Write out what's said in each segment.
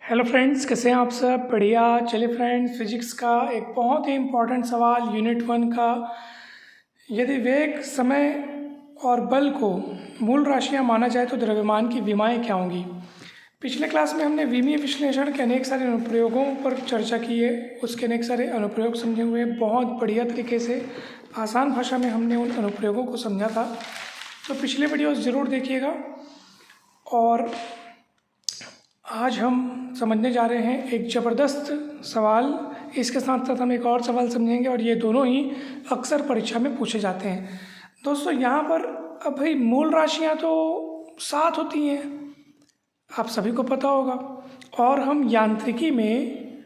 Hello friends, कैसे हैं आप सब? बढ़िया। चलिए फ्रेंड्स, फिजिक्स का एक बहुत ही इम्पोर्टेंट सवाल यूनिट 1 का, यदि वेग, समय और बल को मूल राशियां माना जाए तो द्रव्यमान की विमाएं क्या होंगी। पिछले क्लास में हमने विमीय विश्लेषण के अनेक सारे अनुप्रयोगों पर चर्चा की है, उसके अनेक सारे अनुप्रयोग समझे हुए, बहुत बढ़िया तरीके से आसान भाषा में हमने उन अनुप्रयोगों को समझा था। तो पिछले वीडियोस ज़रूर देखिएगा। और आज हम समझने जा रहे हैं एक ज़बरदस्त सवाल। इसके साथ साथ हम एक और सवाल समझेंगे और ये दोनों ही अक्सर परीक्षा में पूछे जाते हैं। दोस्तों, यहाँ पर अब भाई मूल राशियाँ तो 7 होती हैं, आप सभी को पता होगा। और हम यांत्रिकी में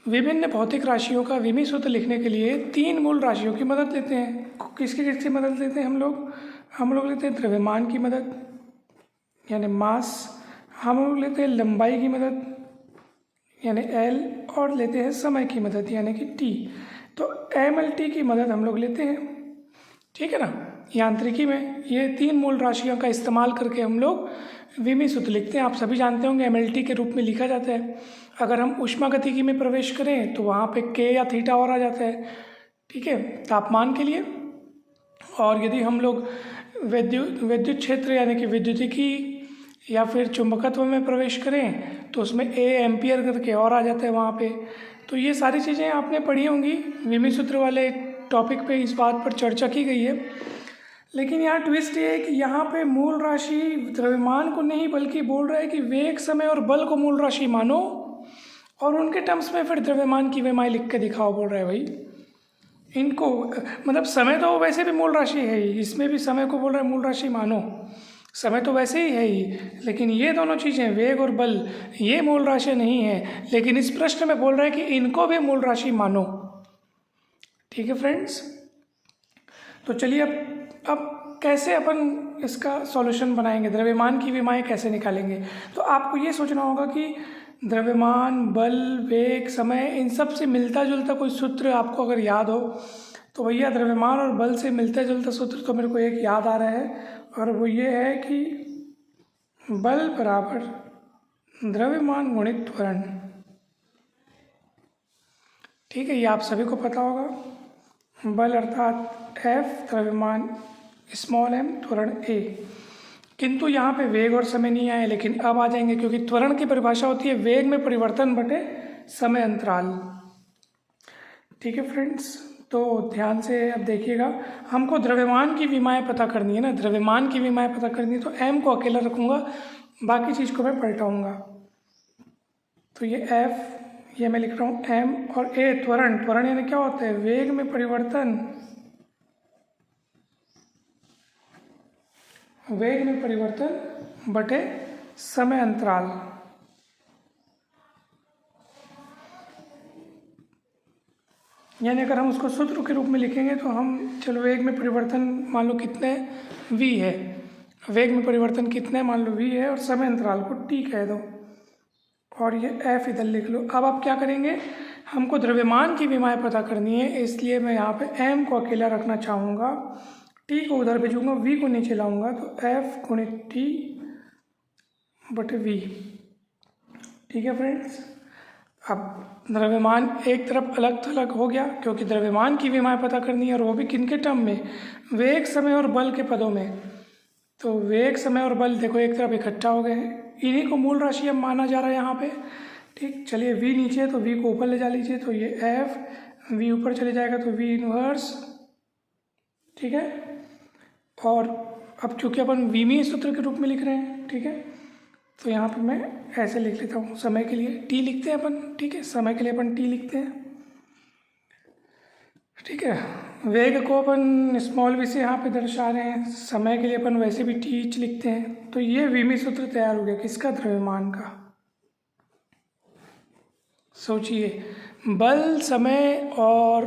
विभिन्न भौतिक राशियों का विमीय सूत्र लिखने के लिए 3 मूल राशियों की मदद लेते हैं। किसकी मदद लेते हैं हम लोग लेते हैं द्रव्यमान की मदद, यानी मास। हम लोग लेते हैं लंबाई की मदद, यानी L, और लेते हैं समय की मदद, यानी कि T। तो MLT की मदद हम लोग लेते हैं, ठीक है ना। यांत्रिकी में ये 3 मूल राशियों का इस्तेमाल करके हम लोग विमीय सूत्र लिखते हैं। आप सभी जानते होंगे MLT के रूप में लिखा जाता है। अगर हम ऊष्मागतिकी में प्रवेश करें तो वहाँ पे K या थीटा और आ जाता है, ठीक है, तापमान के लिए। और यदि हम लोग विद्युत क्षेत्र यानी कि विद्युतिकी या फिर चुंबकत्व में प्रवेश करें तो उसमें A एम्पियर करके और आ जाता है वहाँ पे। तो ये सारी चीज़ें आपने पढ़ी होंगी, विमीय सूत्र वाले टॉपिक पे इस बात पर चर्चा की गई है। लेकिन यहाँ ट्विस्ट ये है कि यहाँ पे मूल राशि द्रव्यमान को नहीं बल्कि बोल रहा है कि वेग, समय और बल को मूल राशि मानो और उनके टर्म्स में फिर द्रव्यमान की विमाएं लिख के दिखाओ, बोल रहा है भाई इनको। मतलब समय तो वैसे भी मूल राशि है ही, इसमें भी समय को बोल रहा है मूल राशि मानो। समय तो वैसे ही है ही, लेकिन ये दोनों चीज़ें वेग और बल ये मूल राशि नहीं है, लेकिन इस प्रश्न में बोल रहा है कि इनको भी मूल राशि मानो। ठीक है फ्रेंड्स, तो चलिए अब कैसे अपन इसका सॉल्यूशन बनाएंगे, द्रव्यमान की विमाएं कैसे निकालेंगे। तो आपको ये सोचना होगा कि द्रव्यमान, बल, वेग, समय, इन सब से मिलता जुलता कोई सूत्र आपको अगर याद हो तो भैया द्रव्यमान और बल से मिलता जुलता सूत्र तो मेरे को एक याद आ रहा है, और वो ये है कि बल बराबर द्रव्यमान गुणित त्वरण। ठीक है, ये आप सभी को पता होगा। बल अर्थात F, द्रव्यमान स्मॉल m, त्वरण A। किंतु यहाँ पे वेग और समय नहीं आए, लेकिन अब आ जाएंगे, क्योंकि त्वरण की परिभाषा होती है वेग में परिवर्तन बटे समय अंतराल। ठीक है फ्रेंड्स, तो ध्यान से अब देखिएगा, हमको द्रव्यमान की विमाएं पता करनी है ना, द्रव्यमान की विमाएं पता करनी है। तो m को अकेला रखूँगा, बाकी चीज़ को मैं पलटाऊँगा। तो ये F, ये मैं लिख रहा हूँ m, और A त्वरण। त्वरण यानी क्या होता है? वेग में परिवर्तन, वेग में परिवर्तन बटे समय अंतराल। यानी अगर हम उसको सूत्र के रूप में लिखेंगे तो हम, चलो वेग में परिवर्तन मान लो कितने v है, वेग में परिवर्तन कितने मान लो v है, और समय अंतराल को t कह दो, और ये f इधर लिख लो। अब आप क्या करेंगे, हमको द्रव्यमान की विमाएं पता करनी है, इसलिए मैं यहाँ पे m को अकेला रखना चाहूँगा, t को उधर भेजूँगा, v को नीचे लाऊँगा, तो f गुणित t बटे v। ठीक है फ्रेंड्स, अब द्रव्यमान एक तरफ अलग थलग हो गया, क्योंकि द्रव्यमान की विमाएं पता करनी है, और वो भी किन के टर्म में? वेग, समय और बल के पदों में। तो वेग, समय और बल देखो एक तरफ इकट्ठा हो गए हैं, इन्हीं को मूल राशि अब माना जा रहा है यहाँ पे। ठीक, चलिए v नीचे है तो v को ऊपर ले जा लीजिए, तो ये f, v ऊपर चले जाएगा तो v इनवर्स। ठीक है, और अब चूँकि अपन विमीय सूत्र के रूप में लिख रहे हैं, ठीक है, तो यहाँ पे मैं ऐसे लिख लेता हूँ, समय के लिए t लिखते हैं अपन। ठीक है, समय के लिए अपन t लिखते हैं। ठीक है, वेग को अपन स्मॉल v से यहाँ पे दर्शा रहे हैं, समय के लिए अपन वैसे भी t लिखते हैं। तो ये विमीय सूत्र तैयार हो गया, किसका? द्रव्यमान का। सोचिए, बल, समय और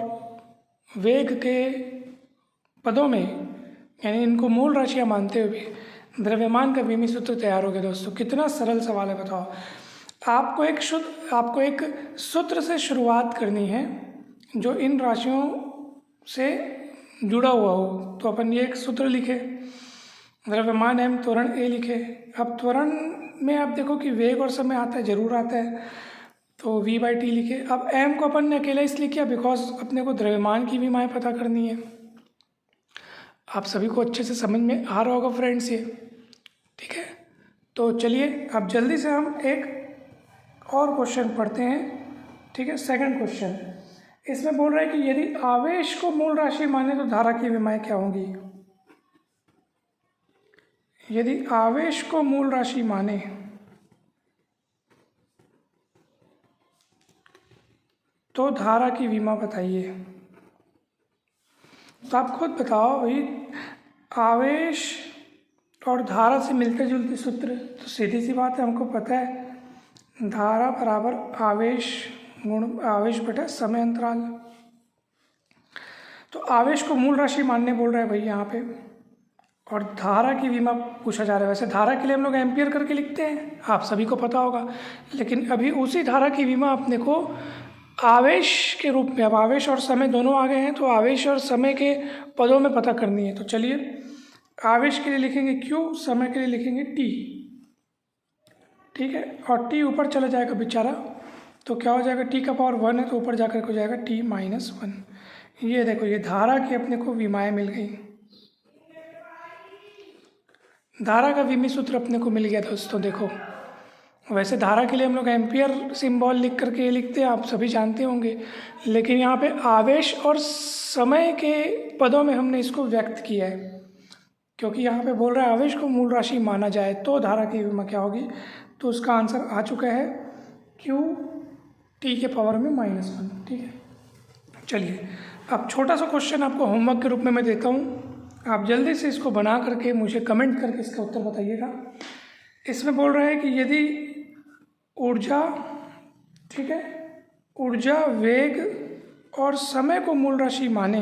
वेग के पदों में, यानी इनको मूल राशियाँ मानते हुए द्रव्यमान का विमीय सूत्र तैयार हो गया। दोस्तों, कितना सरल सवाल है बताओ। आपको एक सूत्र से शुरुआत करनी है जो इन राशियों से जुड़ा हुआ हो। तो अपन ये एक सूत्र लिखे, द्रव्यमान m, त्वरण A लिखे। अब त्वरण में आप देखो कि वेग और समय आता है, ज़रूर आता है, तो v/t लिखे। अब m को अपन ने अकेला इसलिए किया बिकॉज अपने को द्रव्यमान की विमाएँ पता करनी है। आप सभी को अच्छे से समझ में आ रहा होगा फ्रेंड्स ये, ठीक है। तो चलिए अब जल्दी से हम एक और क्वेश्चन पढ़ते हैं, ठीक है। सेकंड क्वेश्चन इसमें बोल रहा है कि यदि आवेश को मूल राशि माने तो धारा की विमाएँ क्या होंगी। यदि आवेश को मूल राशि माने तो धारा की विमा बताइए। तो आप खुद बताओ भाई, आवेश और धारा से मिलते जुलते सूत्र, तो सीधी सी बात है, हमको पता है धारा बराबर आवेश गुण आवेश बटा समय अंतराल। तो आवेश को मूल राशि मानने बोल रहे हैं भाई यहाँ पे, और धारा की विमा पूछा जा रहा है। वैसे धारा के लिए हम लोग एम्पियर करके लिखते हैं, आप सभी को पता होगा, लेकिन अभी उसी धारा की विमा अपने को आवेश के रूप में, अब आवेश और समय दोनों आ गए हैं, तो आवेश और समय के पदों में पता करनी है। तो चलिए आवेश के लिए लिखेंगे Q, समय के लिए लिखेंगे T, ठीक है। और T ऊपर चला जाएगा बेचारा, तो क्या हो जाएगा, T का पावर 1 है तो ऊपर जाकर हो जाएगा T-1। ये देखो, ये धारा की अपने को विमाएँ मिल गई। धारा का विमी सूत्र अपने को मिल गया दोस्तों। देखो वैसे धारा के लिए हम लोग एम्पियर सिंबल लिख करके ये लिखते हैं, आप सभी जानते होंगे, लेकिन यहाँ पे आवेश और समय के पदों में हमने इसको व्यक्त किया है, क्योंकि यहाँ पे बोल रहा है आवेश को मूल राशि माना जाए तो धारा की विमा क्या होगी। तो उसका आंसर आ चुका है Q T के पावर में -1, ठीक है। चलिए अब छोटा सा क्वेश्चन आपको होमवर्क के रूप में मैं देता हूँ, आप जल्दी से इसको बना करके मुझे कमेंट करके इसका उत्तर बताइएगा। इसमें बोल रहा है कि यदि ऊर्जा, ठीक है, ऊर्जा, वेग और समय को मूल राशि माने,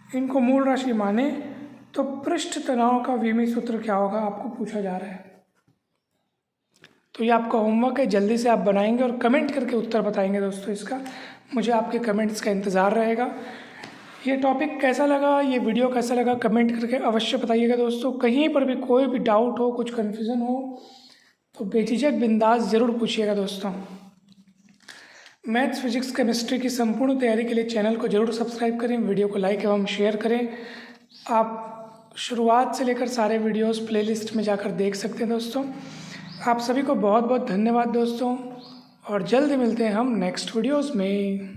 इनको मूल राशि माने तो पृष्ठ तनाव का विमी सूत्र क्या होगा, आपको पूछा जा रहा है। तो ये आपका होमवर्क है, जल्दी से आप बनाएंगे और कमेंट करके उत्तर बताएंगे दोस्तों इसका। मुझे आपके कमेंट्स का इंतज़ार रहेगा। ये टॉपिक कैसा लगा, ये वीडियो कैसा लगा, कमेंट करके अवश्य बताइएगा दोस्तों। कहीं पर भी कोई भी डाउट हो, कुछ कन्फ्यूज़न हो तो बेझिझक बिंदास ज़रूर पूछिएगा दोस्तों। मैथ्स, फिजिक्स, केमिस्ट्री की संपूर्ण तैयारी के लिए चैनल को जरूर सब्सक्राइब करें, वीडियो को लाइक एवं शेयर करें। आप शुरुआत से लेकर सारे वीडियोस प्लेलिस्ट में जाकर देख सकते हैं दोस्तों। आप सभी को बहुत बहुत धन्यवाद दोस्तों, और जल्द मिलते हैं हम नेक्स्ट वीडियोस में।